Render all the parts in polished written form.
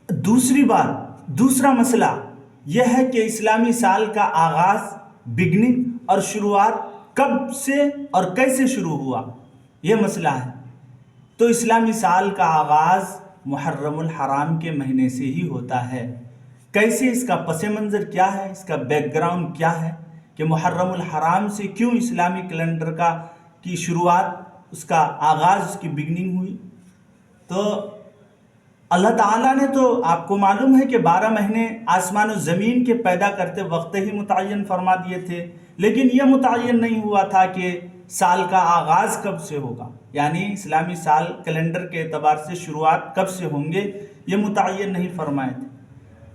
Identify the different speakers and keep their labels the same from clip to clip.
Speaker 1: دوسری بات، دوسرا مسئلہ یہ ہے کہ اسلامی سال کا آغاز، بگننگ اور شروعات کب سے اور کیسے شروع ہوا، یہ مسئلہ ہے۔ تو اسلامی سال کا آغاز محرم الحرام کے مہینے سے ہی ہوتا ہے۔ کیسے، اس کا پس منظر کیا ہے، اس کا بیک گراؤنڈ کیا ہے کہ محرم الحرام سے کیوں اسلامی کیلنڈر کی شروعات، اس کا آغاز، اس کی بگننگ ہوئی۔ تو اللہ تعالیٰ نے تو آپ کو معلوم ہے کہ 12 مہینے آسمان و زمین کے پیدا کرتے وقت ہی متعین فرما دیے تھے، لیکن یہ متعین نہیں ہوا تھا کہ سال کا آغاز کب سے ہوگا، یعنی اسلامی سال کیلنڈر کے اعتبار سے شروعات کب سے ہوں گے، یہ متعین نہیں فرمائے تھے۔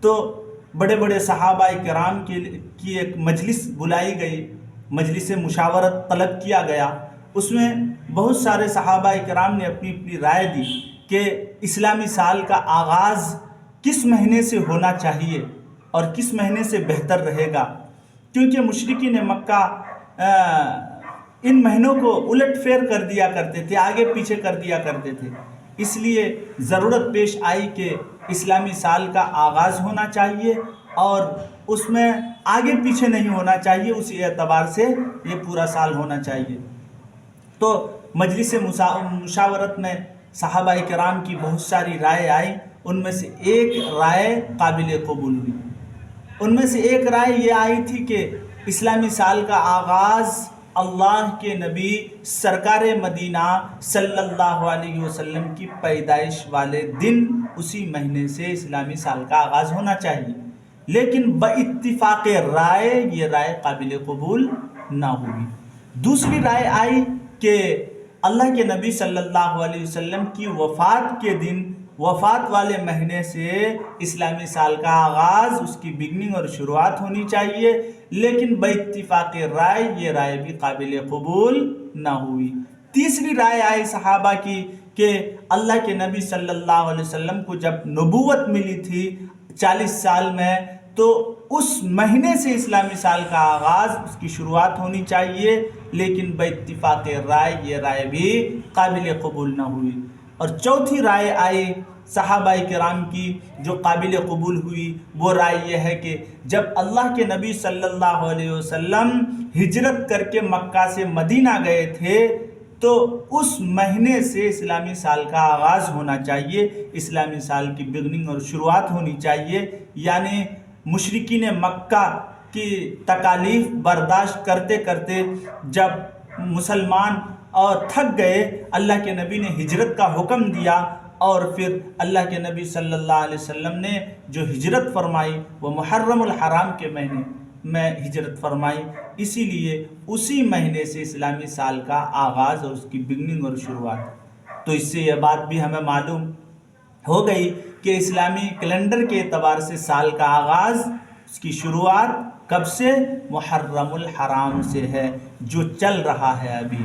Speaker 1: تو بڑے بڑے صحابہ کرام کی ایک مجلس بلائی گئی، مجلس مشاورت طلب کیا گیا۔ اس میں بہت سارے صحابہ کرام نے اپنی اپنی رائے دی کہ اسلامی سال کا آغاز کس مہینے سے ہونا چاہیے اور کس مہینے سے بہتر رہے گا، کیونکہ مشرکین مکہ ان مہینوں کو الٹ پھیر کر دیا کرتے تھے، آگے پیچھے کر دیا کرتے تھے۔ اس لیے ضرورت پیش آئی کہ اسلامی سال کا آغاز ہونا چاہیے اور اس میں آگے پیچھے نہیں ہونا چاہیے، اسی اعتبار سے یہ پورا سال ہونا چاہیے۔ تو مجلس مشاورت میں صحابہ کرام کی بہت ساری رائے آئی، ان میں سے ایک رائے قابل قبول ہوئی۔ ان میں سے ایک رائے یہ آئی تھی کہ اسلامی سال کا آغاز اللہ کے نبی سرکار مدینہ صلی اللہ علیہ وسلم کی پیدائش والے دن، اسی مہینے سے اسلامی سال کا آغاز ہونا چاہیے، لیکن باتفاق رائے یہ رائے قابل قبول نہ ہوئی۔ دوسری رائے آئی کہ اللہ کے نبی صلی اللہ علیہ وسلم کی وفات کے دن، وفات والے مہینے سے اسلامی سال کا آغاز، اس کی بگننگ اور شروعات ہونی چاہیے، لیکن باتفاق رائے یہ رائے بھی قابل قبول نہ ہوئی۔ تیسری رائے آئی صحابہ کی کہ اللہ کے نبی صلی اللہ علیہ وسلم کو جب نبوت ملی تھی 40 سال میں، تو اس مہینے سے اسلامی سال کا آغاز، اس کی شروعات ہونی چاہیے، لیکن باتفاق رائے یہ رائے بھی قابل قبول نہ ہوئی۔ اور چوتھی رائے آئی صحابہ کرام کی جو قابل قبول ہوئی، وہ رائے یہ ہے کہ جب اللہ کے نبی صلی اللہ علیہ وسلم ہجرت کر کے مکہ سے مدینہ گئے تھے، تو اس مہینے سے اسلامی سال کا آغاز ہونا چاہیے، اسلامی سال کی بگننگ اور شروعات ہونی چاہیے۔ یعنی مشرکین مکہ کی تکالیف برداشت کرتے کرتے جب مسلمان اور تھک گئے، اللہ کے نبی نے ہجرت کا حکم دیا، اور پھر اللہ کے نبی صلی اللہ علیہ وسلم نے جو ہجرت فرمائی وہ محرم الحرام کے مہینے میں ہجرت فرمائی، اسی لیے اسی مہینے سے اسلامی سال کا آغاز اور اس کی بگننگ اور شروعات۔ تو اس سے یہ بات بھی ہمیں معلوم ہو گئی کہ اسلامی کیلنڈر کے اعتبار سے سال کا آغاز، اس کی شروعات کب سے؟ محرم الحرام سے ہے، جو چل رہا ہے ابھی۔